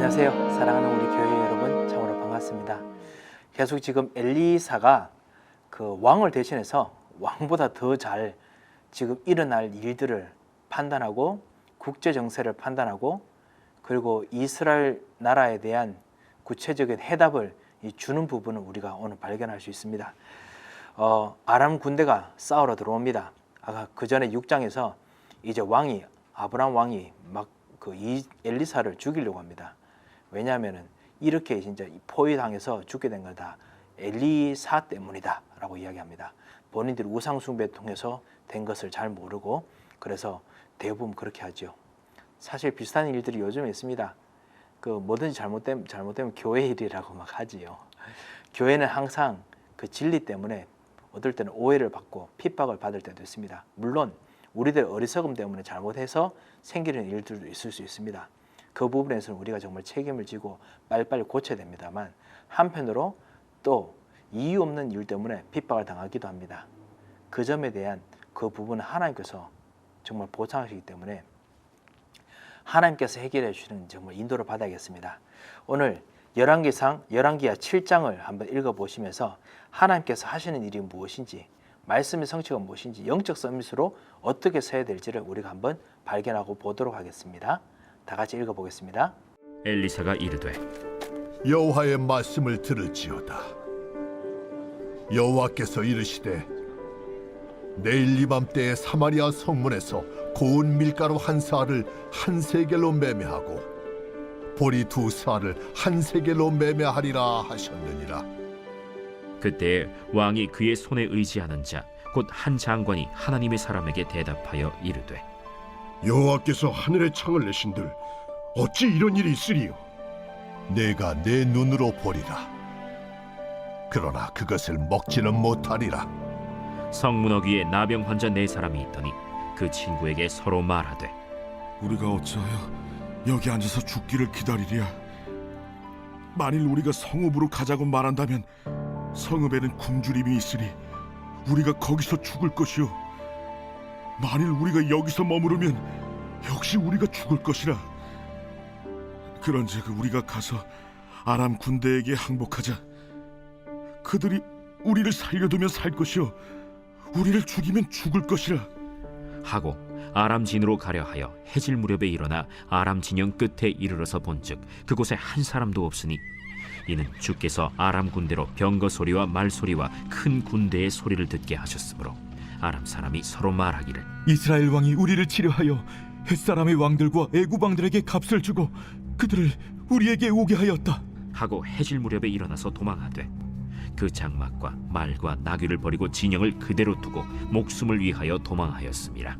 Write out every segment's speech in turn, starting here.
안녕하세요. 사랑하는 우리 교회 여러분, 참으로 반갑습니다. 계속 지금 엘리사가 그 왕을 대신해서 왕보다 더 잘 지금 일어날 일들을 판단하고 국제 정세를 판단하고 그리고 이스라엘 나라에 대한 구체적인 해답을 주는 부분을 우리가 오늘 발견할 수 있습니다. 아람 군대가 싸우러 들어옵니다. 아까 그 전에 6장에서 이제 아브람 왕이 막 그 엘리사를 죽이려고 합니다. 왜냐하면은 이렇게 진짜 포위당해서 죽게 된 건 다 엘리사 때문이다라고 이야기합니다. 본인들이 우상 숭배 통해서 된 것을 잘 모르고 그래서 대부분 그렇게 하죠. 사실 비슷한 일들이 요즘에 있습니다. 그 뭐든지 잘못되면 교회 일이라고 막 하지요. 교회는 항상 그 진리 때문에 어떨 때는 오해를 받고 핍박을 받을 때도 있습니다. 물론 우리들 어리석음 때문에 잘못해서 생기는 일들도 있을 수 있습니다. 그 부분에서는 우리가 정말 책임을 지고 빨리빨리 고쳐야 됩니다만 한편으로 또 이유 없는 일 때문에 핍박을 당하기도 합니다. 그 점에 대한 그 부분은 하나님께서 정말 보장하시기 때문에 하나님께서 해결해 주시는 정말 인도를 받아야겠습니다. 오늘 열왕기하 7장을 한번 읽어보시면서 하나님께서 하시는 일이 무엇인지, 말씀의 성취가 무엇인지, 영적 서밋으로 어떻게 서야 될지를 우리가 한번 발견하고 보도록 하겠습니다. 다 같이 읽어보겠습니다. 엘리사가 이르되 여호와의 말씀을 들을지어다. 여호와께서 이르시되 내일 이맘때에 사마리아 성문에서 고운 밀가루 한 사알을 한 세겔로 매매하고 보리 두 사알을 한 세겔로 매매하리라 하셨느니라. 그때에 왕이 그의 손에 의지하는 자 곧 한 장관이 하나님의 사람에게 대답하여 이르되 여호와께서 하늘의 창을 내신들 어찌 이런 일이 있으리요? 내가 내 눈으로 보리라. 그러나 그것을 먹지는 못하리라. 성문 어귀에 나병 환자 4사람이 있더니 그 친구에게 서로 말하되 우리가 어찌하여 여기 앉아서 죽기를 기다리랴? 만일 우리가 성읍으로 가자고 말한다면 성읍에는 굶주림이 있으니 우리가 거기서 죽을 것이요, 만일 우리가 여기서 머무르면 역시 우리가 죽을 것이라. 그런즉 우리가 가서 아람 군대에게 항복하자. 그들이 우리를 살려두면 살 것이요 우리를 죽이면 죽을 것이라 하고 아람 진으로 가려 하여 해질 무렵에 일어나 아람 진영 끝에 이르러서 본즉 그곳에 한 사람도 없으니 이는 주께서 아람 군대로 병거 소리와 말 소리와 큰 군대의 소리를 듣게 하셨으므로 아람 사람이 서로 말하기를 이스라엘 왕이 우리를 치려하여 햇사람의 왕들과 애굽 왕들에게 값을 주고 그들을 우리에게 오게 하였다 하고 해질 무렵에 일어나서 도망하되 그 장막과 말과 나귀를 버리고 진영을 그대로 두고 목숨을 위하여 도망하였습니다.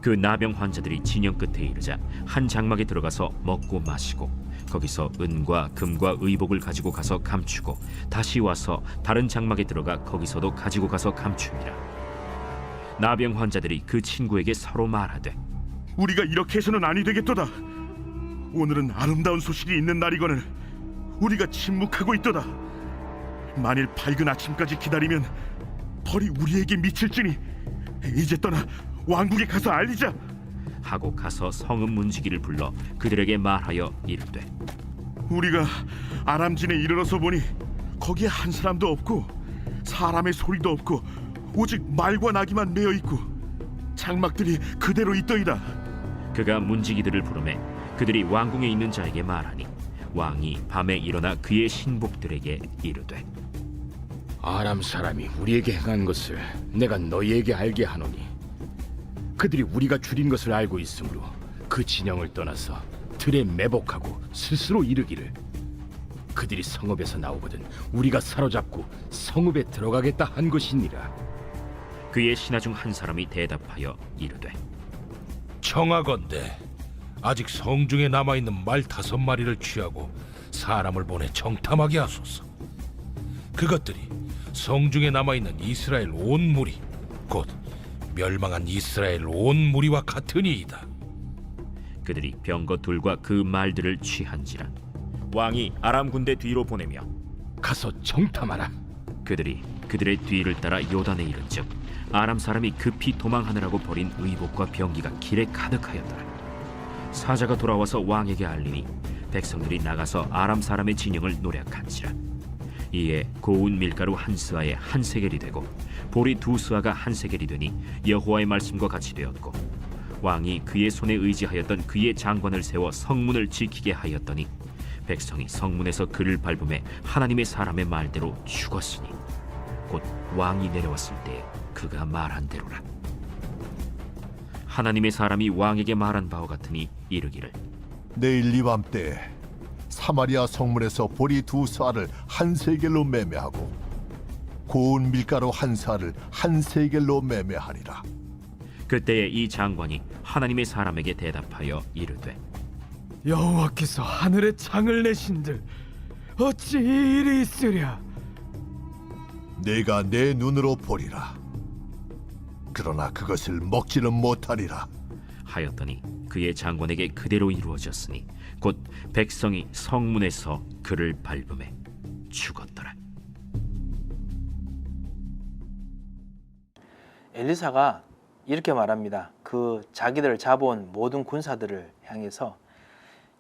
그 나병 환자들이 진영 끝에 이르자 한 장막에 들어가서 먹고 마시고 거기서 은과 금과 의복을 가지고 가서 감추고 다시 와서 다른 장막에 들어가 거기서도 가지고 가서 감춥니다. 나병 환자들이 그 친구에게 서로 말하되 우리가 이렇게 해서는 아니 되겠도다. 오늘은 아름다운 소식이 있는 날이거늘 우리가 침묵하고 있도다. 만일 밝은 아침까지 기다리면 벌이 우리에게 미칠지니 이제 떠나 왕국에 가서 알리자. 하고 가서 성읍 문지기를 불러 그들에게 말하여 이르되 우리가 아람진에 이르러서 보니 거기에 한 사람도 없고 사람의 소리도 없고 오직 말과 나귀만 매어 있고 장막들이 그대로 있더이다. 그가 문지기들을 부르매 그들이 왕궁에 있는 자에게 말하니 왕이 밤에 일어나 그의 신복들에게 이르되 아람 사람이 우리에게 행한 것을 내가 너희에게 알게 하노니 그들이 우리가 줄인 것을 알고 있으므로 그 진영을 떠나서 들에 매복하고 스스로 이르기를 그들이 성읍에서 나오거든 우리가 사로잡고 성읍에 들어가겠다 한 것이니라. 그의 신하 중 한 사람이 대답하여 이르되 청하건대 아직 성중에 남아있는 말 5마리를 취하고 사람을 보내 정탐하게 하소서. 그것들이 성중에 남아있는 이스라엘 온 무리 곧 멸망한 이스라엘 온 무리와 같으니이다. 그들이 병거 둘과 그 말들을 취한지라 왕이 아람 군대 뒤로 보내며 가서 정탐하라. 그들이 그들의 뒤를 따라 요단에 이른즉 아람 사람이 급히 도망하느라고 버린 의복과 병기가 길에 가득하였더라. 사자가 돌아와서 왕에게 알리니 백성들이 나가서 아람 사람의 진영을 노략한지라. 이에 고운 밀가루 한 스아에 한 세겔이 되고 보리 두 스아가 한 세겔이 되니 여호와의 말씀과 같이 되었고, 왕이 그의 손에 의지하였던 그의 장관을 세워 성문을 지키게 하였더니 백성이 성문에서 그를 밟음에 하나님의 사람의 말대로 죽었으니 곧 왕이 내려왔을 때 그가 말한 대로라. 하나님의 사람이 왕에게 말한 바와 같으니 이르기를, 내일 이 밤때에 사마리아 성문에서 보리 두 쌀을 한 세겔로 매매하고 고운 밀가루 한 쌀을 한 세겔로 매매하리라. 그때에 이 장관이 하나님의 사람에게 대답하여 이르되, 여호와께서 하늘에 창을 내신들 어찌 이 일이 있으랴? 내가 내 눈으로 보리라. 그러나 그것을 먹지는 못하리라. 하였더니 그의 장관에게 그대로 이루어졌으니 곧 백성이 성문에서 그를 밟음에 죽었더라. 엘리사가 이렇게 말합니다. 그 자기들을 잡아온 모든 군사들을 향해서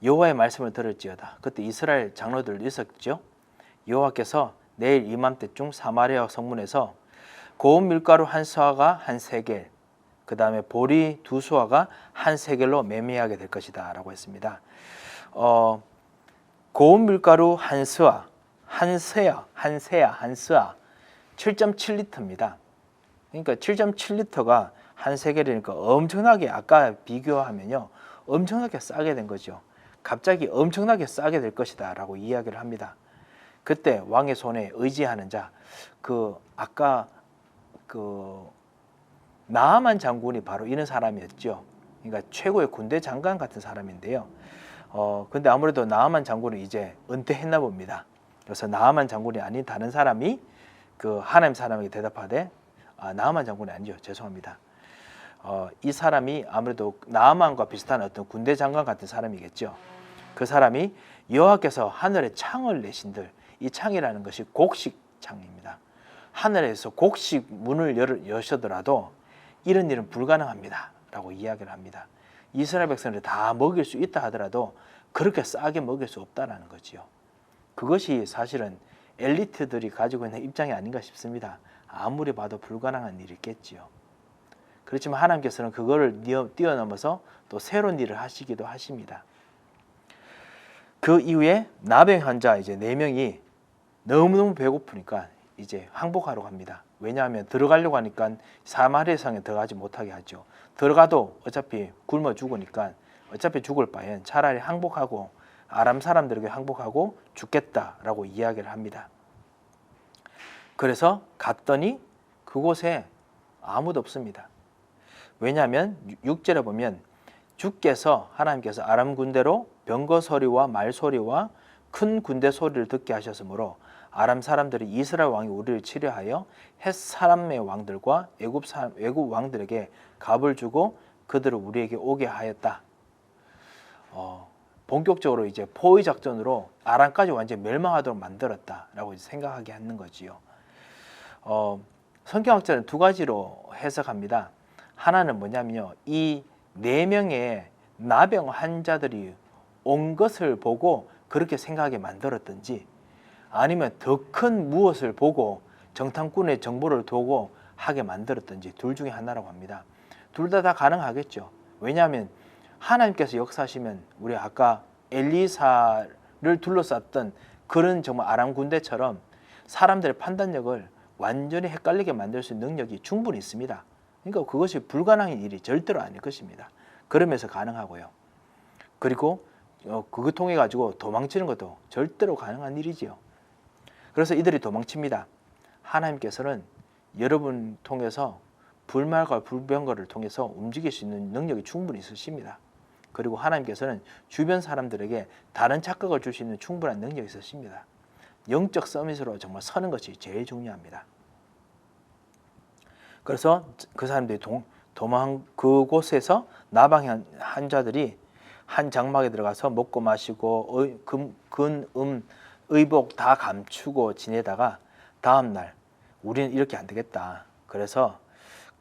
여호와의 말씀을 들을지어다. 그때 이스라엘 장로들 있었죠. 여호와께서 내일 이맘때쯤 사마리아 성문에서 고운 밀가루 한 수아가 한 세겔, 그 다음에 보리 두 수아가 한 세겔로 매매하게 될 것이다 라고 했습니다. 고운 밀가루 한 수아, 한 스아 7.7리터입니다. 그러니까 7.7리터가 한 세겔이니까 엄청나게, 아까 비교하면요 엄청나게 싸게 된 거죠. 갑자기 엄청나게 싸게 될 것이다 라고 이야기를 합니다. 그때 왕의 손에 의지하는 자, 아까 나아만 장군이 바로 이런 사람이었죠. 그러니까 최고의 군대 장관 같은 사람인데요. 근데 아무래도 나아만 장군은 이제 은퇴했나 봅니다. 그래서 나아만 장군이 아닌 다른 사람이 그 하나님 사람에게 대답하되, 나아만 장군이 아니죠. 죄송합니다. 이 사람이 아무래도 나아만과 비슷한 어떤 군대 장관 같은 사람이겠죠. 그 사람이 여호와께서 하늘에 창을 내신들, 이 창이라는 것이 곡식 창입니다. 하늘에서 곡식 문을 여셔더라도 이런 일은 불가능합니다 라고 이야기를 합니다. 이스라엘 백성을 다 먹일 수 있다 하더라도 그렇게 싸게 먹일 수 없다라는 거지요. 그것이 사실은 엘리트들이 가지고 있는 입장이 아닌가 싶습니다. 아무리 봐도 불가능한 일이겠지요. 그렇지만 하나님께서는 그거를 뛰어넘어서 또 새로운 일을 하시기도 하십니다. 그 이후에 나병 환자 이제 4명이 너무너무 배고프니까 이제 항복하러 갑니다. 왜냐하면 들어가려고 하니까 사마리아 성에 들어가지 못하게 하죠. 들어가도 어차피 굶어 죽으니까 어차피 죽을 바엔 차라리 항복하고 아람 사람들에게 항복하고 죽겠다라고 이야기를 합니다. 그래서 갔더니 그곳에 아무도 없습니다. 왜냐하면 6절에 보면 주께서 하나님께서 아람 군대로 병거 소리와 말 소리와 큰 군대 소리를 듣게 하셨으므로 아람 사람들이 이스라엘 왕이 우리를 치려하여 헷 사람의 왕들과 외국 왕들에게 값을 주고 그들을 우리에게 오게 하였다. 본격적으로 이제 포위 작전으로 아람까지 완전히 멸망하도록 만들었다라고 생각하게 하는 거지요. 성경학자는 2가지로 해석합니다. 하나는 뭐냐면요, 이 4명의 나병 환자들이 온 것을 보고 그렇게 생각하게 만들었든지, 아니면 더 큰 무엇을 보고 정탐꾼의 정보를 두고 하게 만들었든지 둘 중에 하나라고 합니다. 둘 다 가능하겠죠. 왜냐하면 하나님께서 역사하시면 우리 아까 엘리사를 둘러쌌던 그런 정말 아람 군대처럼 사람들의 판단력을 완전히 헷갈리게 만들 수 있는 능력이 충분히 있습니다. 그러니까 그것이 불가능한 일이 절대로 아닐 것입니다. 그러면서 가능하고요. 그리고 그거 통해 가지고 도망치는 것도 절대로 가능한 일이지요. 그래서 이들이 도망칩니다. 하나님께서는 여러분 통해서 불말과 불병거를 통해서 움직일 수 있는 능력이 충분히 있으십니다. 그리고 하나님께서는 주변 사람들에게 다른 착각을 줄 수 있는 충분한 능력이 있으십니다. 영적 서밋으로 정말 서는 것이 제일 중요합니다. 그래서 그 사람들이 그곳에서 나방 환자들이 한 장막에 들어가서 먹고 마시고 의복 다 감추고 지내다가 다음날 우리는 이렇게 안 되겠다. 그래서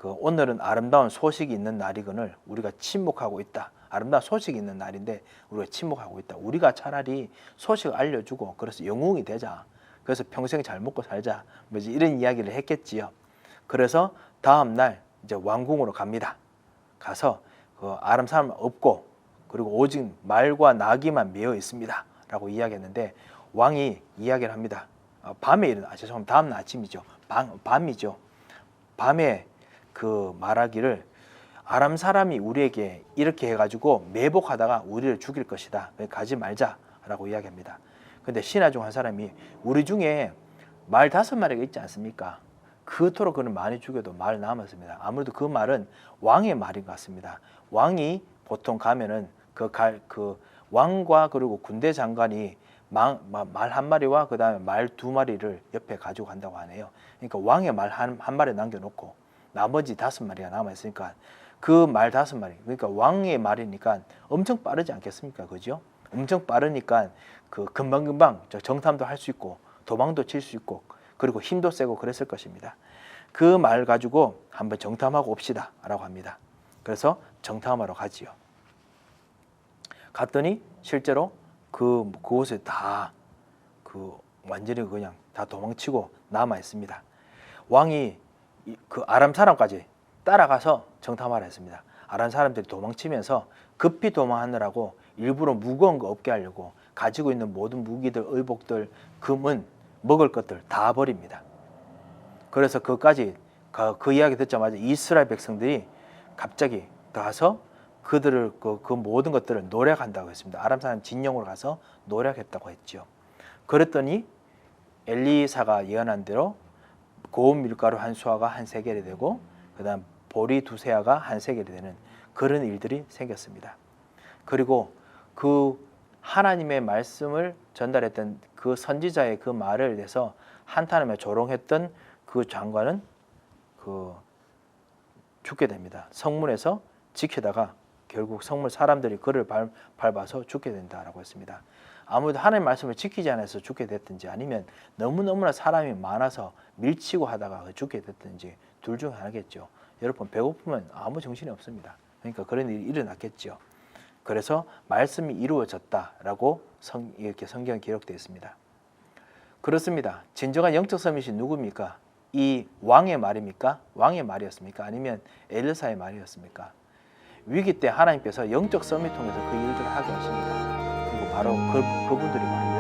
오늘은 아름다운 소식이 있는 날이거늘 우리가 침묵하고 있다. 아름다운 소식이 있는 날인데 우리가 침묵하고 있다. 우리가 차라리 소식을 알려주고 그래서 영웅이 되자. 그래서 평생 잘 먹고 살자. 뭐 이런 이야기를 했겠지요. 그래서 다음 날 이제 왕궁으로 갑니다. 가서 그 아람 사람 없고 그리고 오직 말과 나귀만 메어 있습니다. 라고 이야기했는데 왕이 이야기를 합니다. 밤에 일어나, 죄송합니다. 다음 날 아침이죠. 밤이죠. 밤에 그 말하기를 아람 사람이 우리에게 이렇게 해가지고 매복하다가 우리를 죽일 것이다. 가지 말자라고 이야기합니다. 근데 신하 중 한 사람이 우리 중에 말 5마리가 있지 않습니까? 그토록 그는 많이 죽여도 말 남았습니다. 아무래도 그 말은 왕의 말인 것 같습니다. 왕이 보통 가면은 그 왕과 그리고 군대 장관이 말 1마리와 그 다음에 말 2마리를 옆에 가지고 간다고 하네요. 그러니까 왕의 말 한 마리 남겨놓고 나머지 5마리가 남아있으니까 그 말 5마리, 그러니까 왕의 말이니까 엄청 빠르지 않겠습니까? 그죠? 엄청 빠르니까 그 금방금방 정탐도 할 수 있고 도망도 칠 수 있고 그리고 힘도 세고 그랬을 것입니다. 그 말 가지고 한번 정탐하고 옵시다 라고 합니다. 그래서 정탐하러 가지요. 갔더니 실제로 그곳에 다 완전히 그냥 다 도망치고 남아 있습니다. 왕이 그 아람 사람까지 따라가서 정탐하라 했습니다. 아람 사람들이 도망치면서 급히 도망하느라고 일부러 무거운 거 없게 하려고 가지고 있는 모든 무기들, 의복들, 금은 먹을 것들 다 버립니다. 그래서 그까지 그 이야기 듣자마자 이스라엘 백성들이 갑자기 가서 그들을 그 모든 것들을 노력한다고 했습니다. 아람 사람 진영으로 가서 노력했다고 했죠. 그랬더니 엘리사가 예언한 대로 고운 밀가루 한 수아가 한 세겔이 되고 그다음 보리 2세아가 한 세겔이 되는 그런 일들이 생겼습니다. 그리고 그 하나님의 말씀을 전달했던 그 선지자의 그 말을 대해서 한탄하며 조롱했던 그 장관은 죽게 됩니다. 성문에서 지키다가 결국 성문 사람들이 그를 밟아서 죽게 된다라고 했습니다. 아무래도 하나님의 말씀을 지키지 않아서 죽게 됐든지 아니면 너무너무나 사람이 많아서 밀치고 하다가 죽게 됐든지 둘 중 하나겠죠. 여러분 배고프면 아무 정신이 없습니다. 그러니까 그런 일이 일어났겠죠. 그래서 말씀이 이루어졌다라고 이렇게 성경에 기록되어 있습니다. 그렇습니다. 진정한 영적 서밋이 누굽니까? 이 왕의 말입니까? 왕의 말이었습니까? 아니면 엘리사의 말이었습니까? 위기 때 하나님께서 영적 서밋 통해서 그 일들을 하게 하십니다. 그리고 바로 그분들이 많이